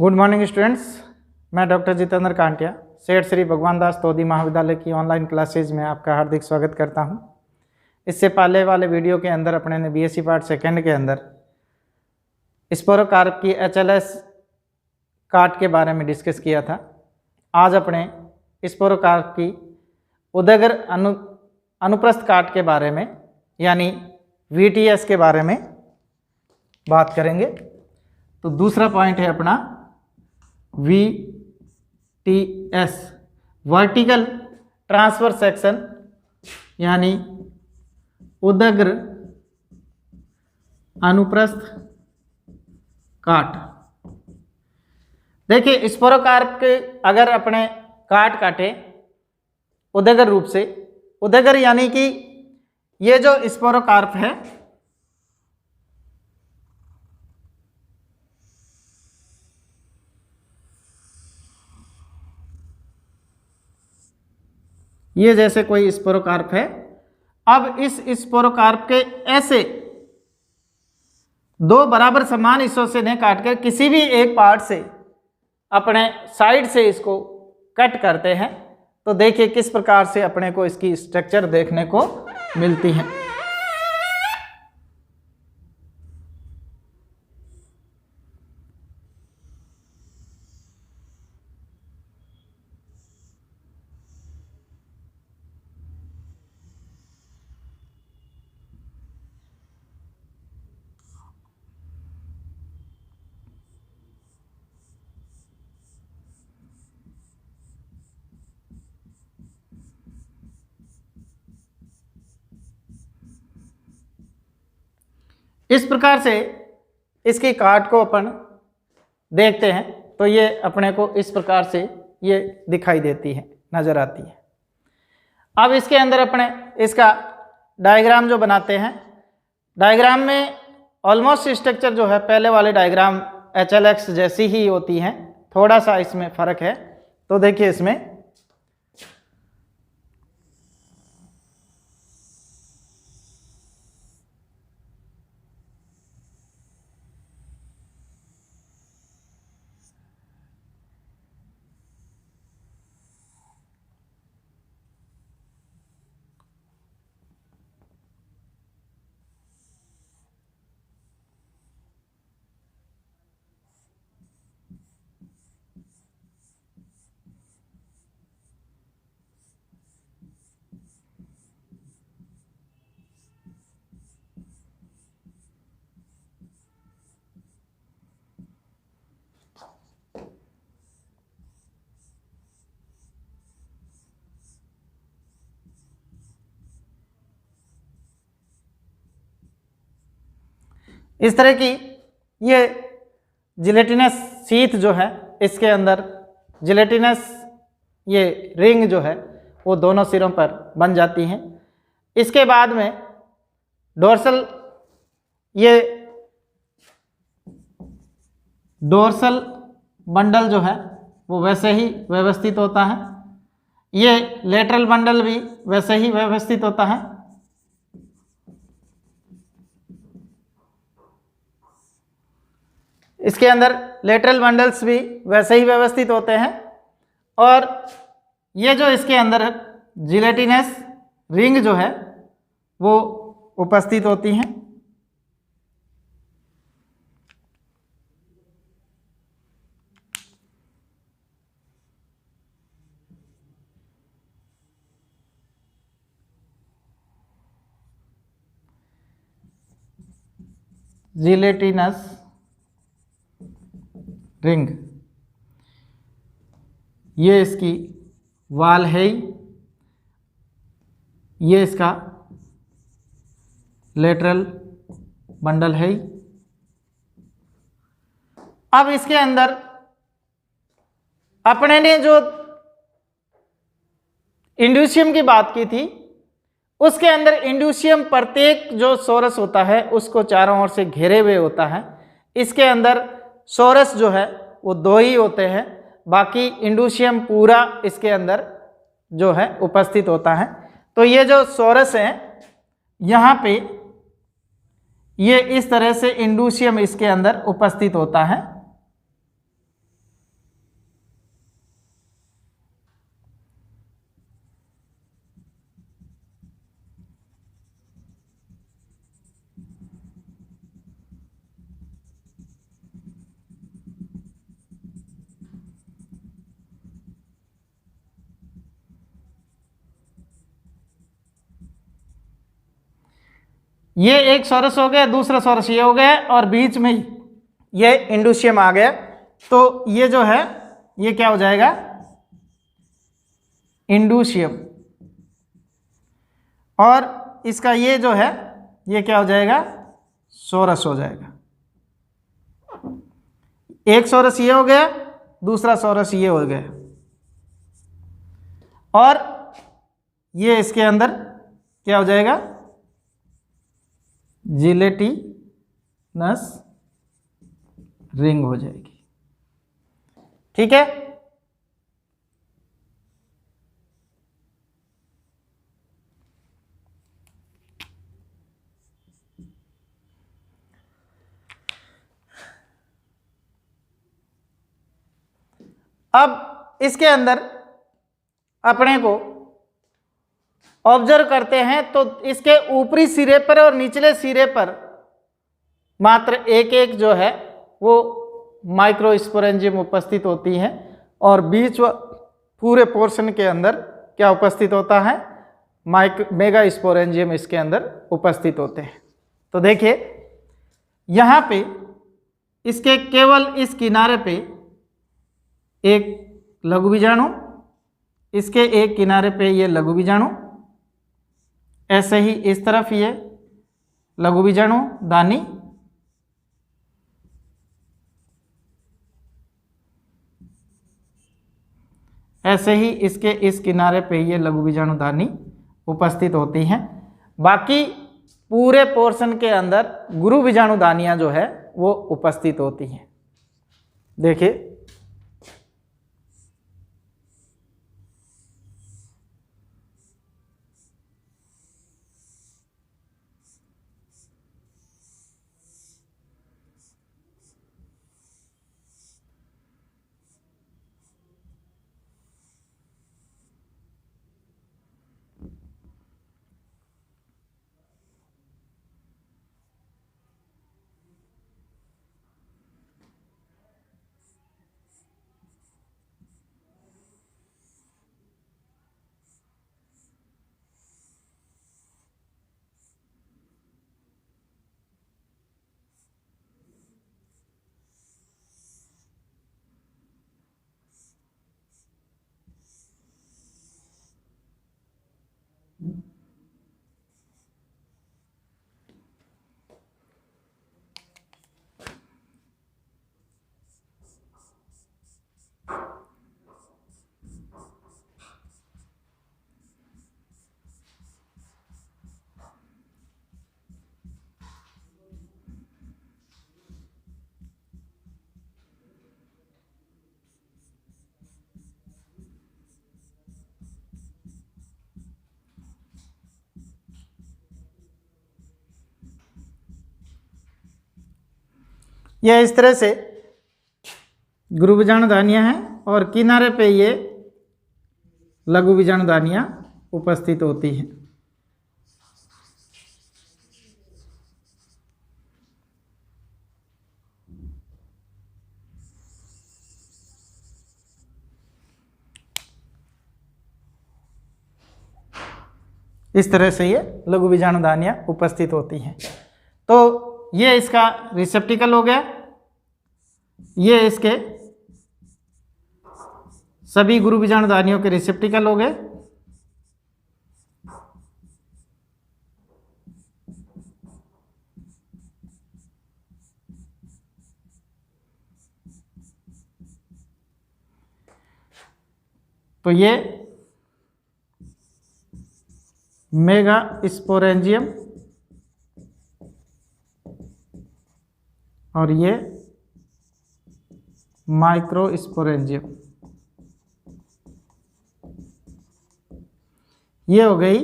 Good morning students, मैं doctor Jitendra Kantia सेठ श्री भगवान दास तोदी महाविद्यालय की ऑनलाइन क्लासेज में आपका हार्दिक स्वागत करता हूं। इससे पहले वाले वीडियो के अंदर अपने ने बीएससी पार्ट सेकंड के अंदर स्पोरोकार्प की एचएलएस काट के बारे में डिस्कस किया था। आज अपने स्पोरोकार्प की उदयगर अनुप्रस्थ काट के बारे में यानी वीटीएस के बारे में बात करेंगे। तो दूसरा पॉइंट है अपना VTS वर्टिकल ट्रांसफर सेक्शन यानी उदग्र अनुप्रस्थ काट। देखिए, स्पोरोकार्प के अगर अपने काट काटे उदग्र रूप से, उदग्र यानी कि ये जो स्पोरोकार्प है ये जैसे कोई स्पोरोकार्प है। अब इस स्पोरोकार्प के ऐसे दो बराबर समान हिस्सों से नहीं काट कर किसी भी एक पार्ट से अपने साइड से इसको कट करते हैं तो देखिए किस प्रकार से अपने को इसकी स्ट्रक्चर देखने को मिलती है। इस प्रकार से इसकी काट को अपन देखते हैं तो ये अपने को इस प्रकार से ये दिखाई देती है, नजर आती है। अब इसके अंदर अपने इसका डायग्राम जो बनाते हैं, डायग्राम में ऑलमोस्ट स्ट्रक्चर जो है पहले वाले डायग्राम HLX जैसी ही होती हैं, थोड़ा सा इसमें फर्क है। तो देखिए इसमें इस तरह की ये जिलेटिनस शीथ जो है, इसके अंदर जिलेटिनस ये रिंग जो है वो दोनों सिरों पर बन जाती हैं। इसके बाद में डोर्सल बंडल जो है वो वैसे ही व्यवस्थित होता है। ये लेटरल बंडल भी वैसे ही व्यवस्थित होता है। इसके अंदर लेटरल बंडल्स भी वैसे ही व्यवस्थित होते हैं और ये जो इसके अंदर जिलेटिनस रिंग जो है वो उपस्थित होती हैं। जिलेटिनस रिंग ये इसकी वाल है, ये इसका लेटरल बंडल है। अब इसके अंदर अपने ने जो इंड्यूसियम की बात की थी, उसके अंदर इंड्यूसियम प्रत्येक जो सोरस होता है उसको चारों ओर से घेरे हुए होता है। इसके अंदर सोरस जो है वो दो ही होते हैं, बाकी इंड्यूसियम पूरा इसके अंदर जो है उपस्थित होता है। तो ये जो सोरस है यहाँ पे ये इस तरह से इंड्यूसियम इसके अंदर उपस्थित होता है। ये एक सोरस हो गया, दूसरा सोरस ये हो गया और बीच में ये इंडोशियम आ गया। तो ये जो है ये क्या हो जाएगा, इंडोशियम। और इसका ये जो है ये क्या हो जाएगा, सोरस हो जाएगा। एक सोरस ये हो गया, दूसरा सोरस ये हो गया और ये इसके अंदर क्या हो जाएगा, जिलेटिनस रिंग हो जाएगी। ठीक है। अब इसके अंदर अपने को ऑब्जर्व करते हैं तो इसके ऊपरी सिरे पर और निचले सिरे पर मात्र एक एक जो है वो माइक्रोस्पोरेंजियम उपस्थित होती है और बीच व पूरे पोर्शन के अंदर क्या उपस्थित होता है, मेगा स्पोरेंजियम इसके अंदर उपस्थित होते हैं। तो देखिए यहाँ पे इसके केवल इस किनारे पे एक लघु बीजाणु, इसके एक किनारे पे ये लघु बीजाणु, ऐसे ही इस तरफ ये लघु बीजाणु दानी, ऐसे ही इसके इस किनारे पे ये लघु बीजाणु दानी उपस्थित होती हैं। बाकी पूरे पोर्शन के अंदर गुरु बीजाणु दानियां जो है वो उपस्थित होती हैं। देखिए यह इस तरह से गुरु बीजाणु दानियां हैं और किनारे पे ये लघु बीजाणु दानियां उपस्थित होती हैं। इस तरह से ये लघु बीजाणु दानियां उपस्थित होती हैं। तो ये इसका रिसेप्टिकल हो गया, ये इसके सभी गुरु बीजाणु दानियों के रिसेप्टिकल हो गए। तो ये मेगा स्पोरेंजियम और ये माइक्रोस्पोरेंजियम, ये हो गई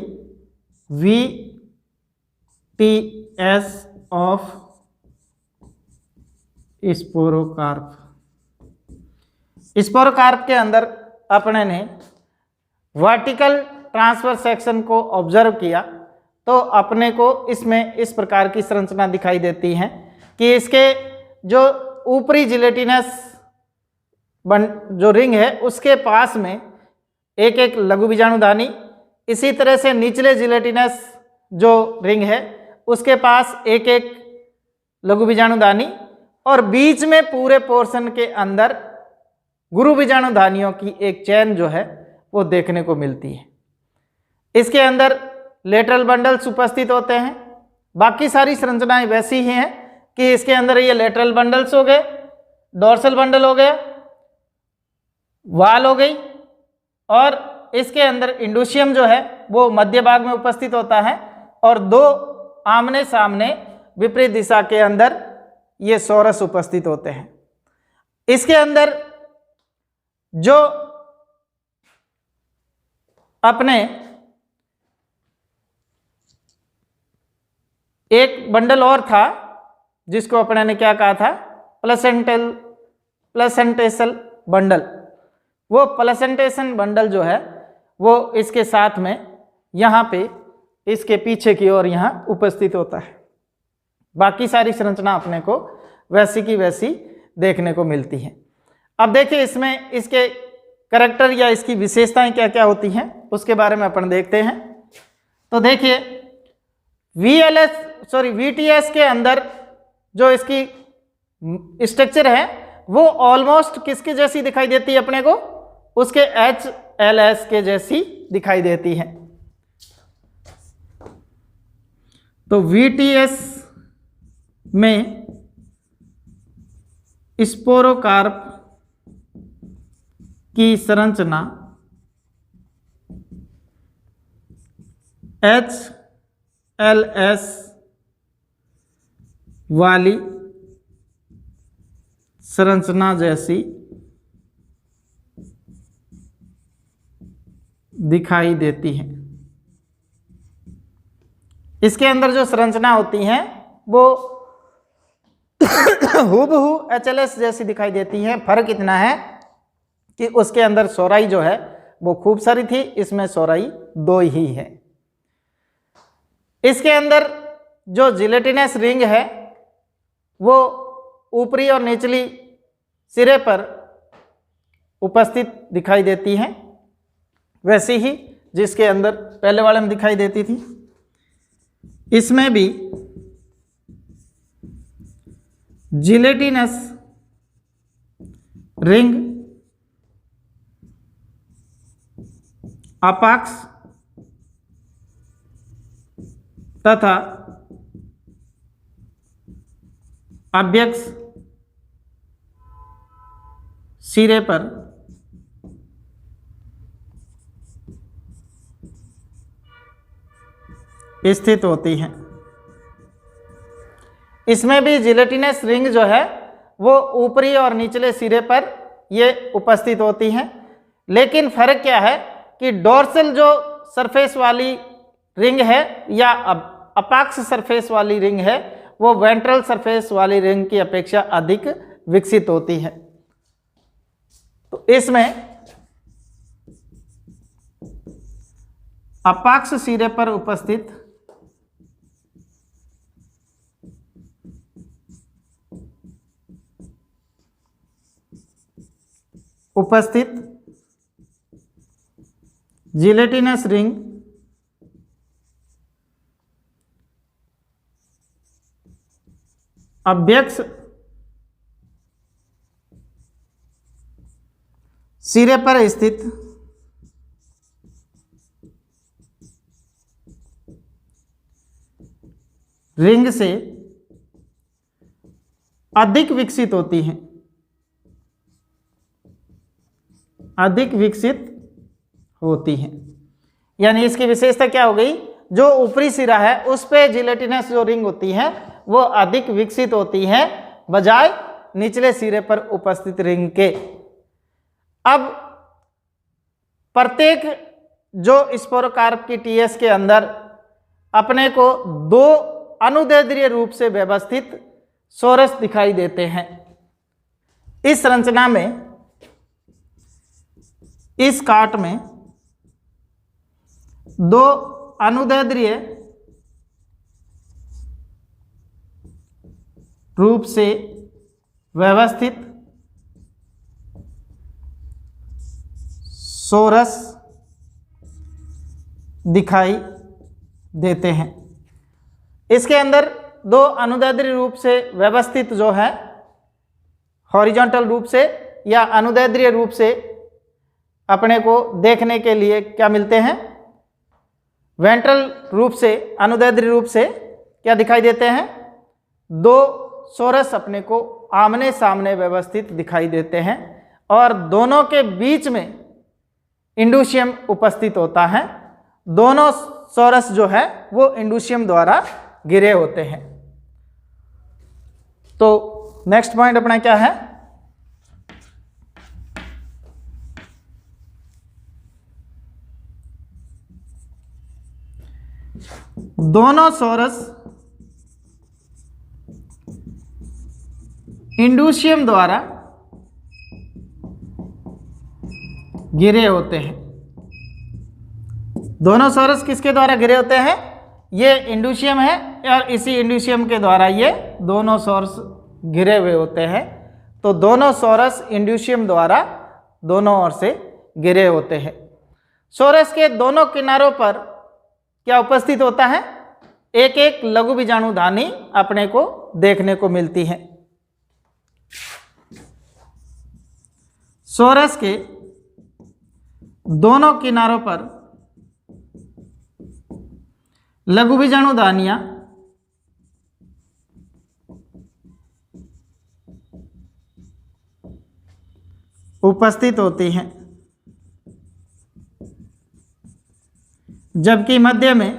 VTS ऑफ स्पोरोकार्प। स्पोरोकार्प के अंदर अपने ने वर्टिकल ट्रांसफर सेक्शन को ऑब्जर्व किया तो अपने को इसमें इस प्रकार की संरचना दिखाई देती है कि इसके जो ऊपरी जिलेटिनस जो रिंग है उसके पास में एक एक लघु बीजाणुदानी, इसी तरह से निचले जिलेटिनस जो रिंग है उसके पास एक एक लघु बीजाणुधानी और बीच में पूरे पोर्शन के अंदर गुरु बीजाणुधानियों की एक चेन जो है वो देखने को मिलती है। इसके अंदर लेटरल बंडल्स उपस्थित होते हैं। बाकी सारी संरचनाएं वैसी ही हैं कि इसके अंदर ये लेटरल बंडल्स हो गए, डोर्सल बंडल हो गया, वाल हो गई, और इसके अंदर इंडोशियम जो है वो मध्य भाग में उपस्थित होता है, और दो आमने सामने विपरीत दिशा के अंदर ये सोरस उपस्थित होते हैं। इसके अंदर जो अपने एक बंडल और था जिसको अपने ने क्या कहा था, प्लेसेंटेसल बंडल। वो प्लेसेंटेशन बंडल जो है वो इसके साथ में यहाँ पे इसके पीछे की ओर यहाँ उपस्थित होता है। बाकी सारी संरचना अपने को वैसी की वैसी देखने को मिलती है। अब देखिए इसमें इसके करैक्टर या इसकी विशेषताएं क्या क्या होती हैं उसके बारे में अपन देखते हैं। तो देखिए VTS के अंदर जो इसकी स्ट्रक्चर है वो ऑलमोस्ट किसके जैसी दिखाई देती है अपने को, उसके HLS के जैसी दिखाई देती है। तो VTS में स्पोरोकार्प की संरचना HLS वाली संरचना जैसी दिखाई देती है। इसके अंदर जो संरचना होती हैं वो हूबहू HLS जैसी दिखाई देती है। फर्क इतना है कि उसके अंदर सोराई जो है वो खूब सारी थी, इसमें सोराई 2 ही है। इसके अंदर जो जिलेटिनस रिंग है वो ऊपरी और निचली सिरे पर उपस्थित दिखाई देती है, वैसी ही जिसके अंदर पहले वाले में दिखाई देती थी। इसमें भी जिलेटिनस रिंग अपाक्स तथा अभ्यक्ष सिरे पर स्थित होती हैं। इसमें भी जिलेटिनस रिंग जो है वो ऊपरी और निचले सिरे पर ये उपस्थित होती हैं, लेकिन फर्क क्या है कि डोर्सल जो सरफेस वाली रिंग है या अपाक्स सरफेस वाली रिंग है वो वेंट्रल सरफेस वाली रिंग की अपेक्षा अधिक विकसित होती है। तो इसमें अपाक्स सिरे पर उपस्थित जिलेटिनस रिंग अभ्यक्ष सिरे पर स्थित रिंग से अधिक विकसित होती हैं, अधिक विकसित होती हैं। यानी इसकी विशेषता क्या हो गई, जो ऊपरी सिरा है उस पे जिलेटिनस जो रिंग होती है वो अधिक विकसित होती है बजाय निचले सिरे पर उपस्थित रिंग के। अब प्रत्येक जो स्पोरोकार्प की टीएस के अंदर अपने को 2 अनुदैर्ध्य रूप से व्यवस्थित सोरस दिखाई देते हैं। इस संरचना में, इस काट में 2 अनुदैर्ध्य रूप से व्यवस्थित सोरस दिखाई देते हैं। इसके अंदर दो अनुदैर्ध्य रूप से व्यवस्थित जो है हॉरिजॉन्टल रूप से या अनुदैर्ध्य रूप से अपने को देखने के लिए क्या मिलते हैं, वेंट्रल रूप से, अनुदैर्ध्य रूप से क्या दिखाई देते हैं, दो सोरस अपने को आमने सामने व्यवस्थित दिखाई देते हैं और दोनों के बीच में इंडुशियम उपस्थित होता है। दोनों सोरस जो है वो इंडुशियम द्वारा घिरे होते हैं। तो नेक्स्ट पॉइंट अपना क्या है, दोनों सोरस इंडुशियम द्वारा घिरे होते हैं। दोनों सोरस किसके द्वारा घिरे होते हैं, ये इंडुशियम है और इसी इंडुशियम के द्वारा ये दोनों सोरस घिरे हुए होते हैं। तो दोनों सोरस इंडुशियम द्वारा दोनों ओर से घिरे होते हैं। सोरस के दोनों किनारों पर क्या उपस्थित होता है, एक एक लघु बीजाणुधानी अपने को देखने को मिलती है। सोरस के दोनों किनारों पर लघु बीजाणुधानियां उपस्थित होती हैं, जबकि मध्य में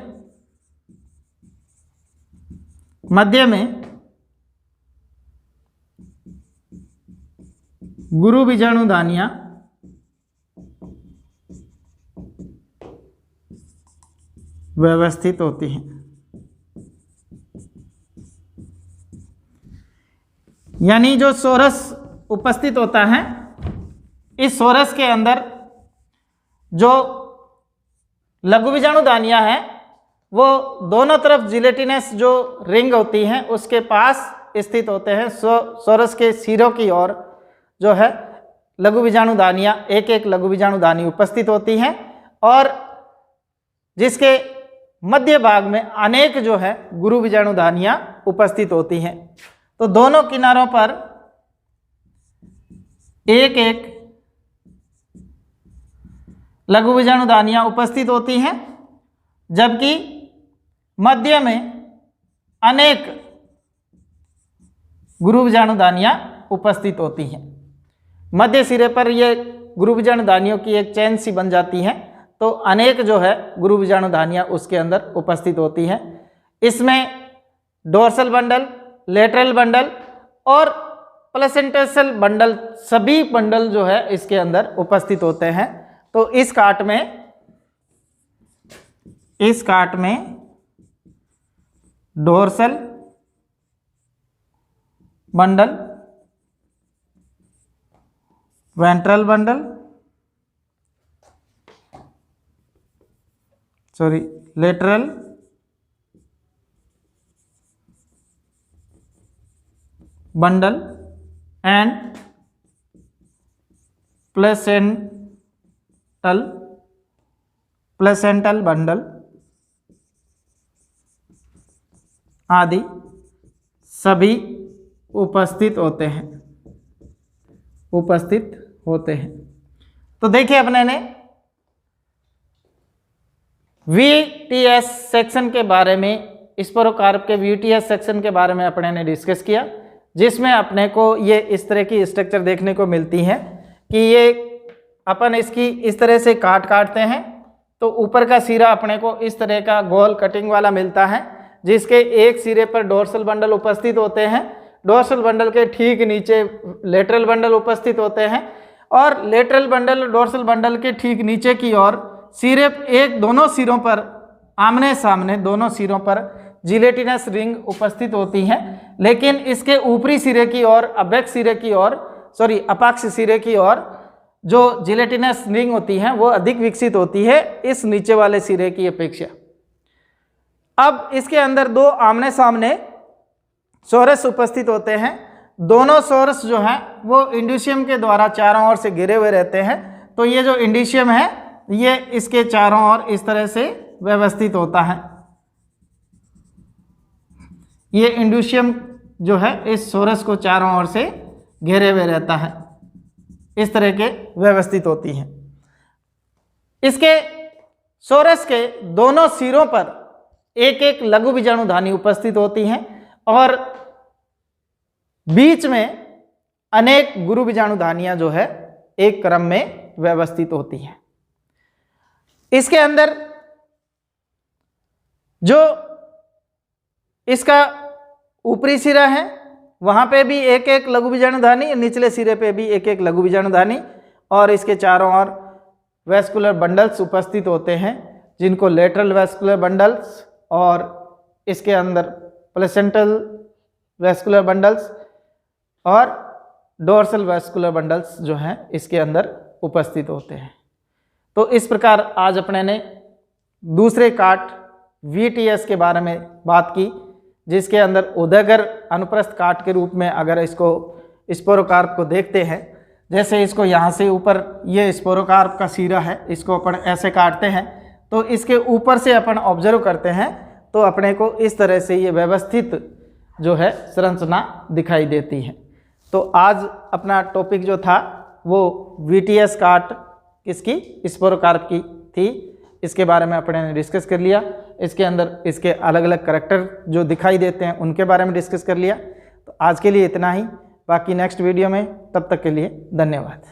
गुरु बीजाणुधानियां व्यवस्थित होती हैं। यानी जो सोरस उपस्थित होता है, इस सोरस के अंदर जो लघु बीजाणुधानियां हैं वो दोनों तरफ जिलेटिनस जो रिंग होती हैं उसके पास स्थित होते हैं। सोरस के सिरों की ओर जो है लघु बीजाणुधानियां, एक एक लघु बीजाणुधानी उपस्थित होती हैं और जिसके मध्य भाग में अनेक जो है गुरु बीजाणुधानियां उपस्थित होती हैं। तो दोनों किनारों पर एक एक लघु बीजाणुधानियां उपस्थित होती हैं, जबकि मध्य में अनेक गुरु बीजाणुधानियां उपस्थित होती हैं। मध्य सिरे पर ये गुरु बीजाणुधानियों की एक चेन सी बन जाती है, तो अनेक जो है गुरु बीजाणुधानियां उसके अंदर उपस्थित होती हैं। इसमें डोर्सल बंडल, लेटरल बंडल और प्लेसेंटल बंडल, सभी बंडल जो है इसके अंदर उपस्थित होते हैं। तो इस काट में dorsal bundle, ventral bundle, lateral bundle and placental bundle आदि सभी उपस्थित होते हैं। तो देखिए अपने ने VTS सेक्शन के बारे में, स्पोरोकार्प के VTS सेक्शन के बारे में अपने ने डिस्कस किया, जिसमें अपने को ये इस तरह की स्ट्रक्चर देखने को मिलती है कि ये अपन इसकी इस तरह से काटते हैं तो ऊपर का सिरा अपने को इस तरह का गोल कटिंग वाला मिलता है, जिसके एक सिरे पर डोर्सल बंडल उपस्थित होते हैं। डोर्सल बंडल के ठीक नीचे लेटरल बंडल उपस्थित होते हैं और लेटरल बंडल डोर्सल बंडल के ठीक नीचे की ओर सिरे दोनों सिरों पर आमने सामने दोनों सिरों पर जिलेटिनस रिंग उपस्थित होती हैं, लेकिन इसके ऊपरी सिरे की ओर, अपेक्स सिरे की ओर जो जिलेटिनस रिंग होती हैं वो अधिक विकसित होती है इस नीचे वाले सिरे की अपेक्षा। अब इसके अंदर दो आमने सामने सोरस उपस्थित होते हैं। दोनों सोरस जो हैं वो इंडुशियम के द्वारा चारों ओर से घिरे हुए रहते हैं। तो ये जो इंडुशियम है ये इसके चारों ओर इस तरह से व्यवस्थित होता है। ये इंड्यूशियम जो है इस सोरस को चारों ओर से घेरे हुए रहता है, इस तरह के व्यवस्थित होती हैं। इसके सोरस के दोनों सिरों पर एक एक लघु बीजाणुधानी उपस्थित होती हैं और बीच में अनेक गुरु बीजाणुधानियां जो है एक क्रम में व्यवस्थित होती हैं। इसके अंदर जो इसका ऊपरी सिरा है वहां पे भी एक एक लघु बीजाणुधानी, निचले सिरे पे भी एक एक लघु बीजाणुधानी, और इसके चारों ओर वेस्कुलर बंडल्स उपस्थित होते हैं जिनको लेटरल वेस्कुलर बंडल्स और इसके अंदर प्लेसेंटल वेस्कुलर बंडल्स और डोर्सल वेस्कुलर बंडल्स जो हैं इसके अंदर उपस्थित होते हैं। तो इस प्रकार आज अपने ने दूसरे काट VTS के बारे में बात की, जिसके अंदर उदयगर अनुप्रस्थ काट के रूप में अगर इसको स्पोरोकार्प को देखते हैं, जैसे इसको यहाँ से ऊपर ये स्पोरोकार्प का सिरा है, इसको अपन ऐसे काटते हैं तो इसके ऊपर से अपन ऑब्जर्व करते हैं तो अपने को इस तरह से ये व्यवस्थित जो है संरचना दिखाई देती है। तो आज अपना टॉपिक जो था वो VTS काट किसकी, स्पोरोकार्प की थी, इसके बारे में अपने ने डिस्कस कर लिया। इसके अंदर इसके अलग अलग करैक्टर जो दिखाई देते हैं उनके बारे में डिस्कस कर लिया। तो आज के लिए इतना ही, बाकी नेक्स्ट वीडियो में, तब तक के लिए धन्यवाद।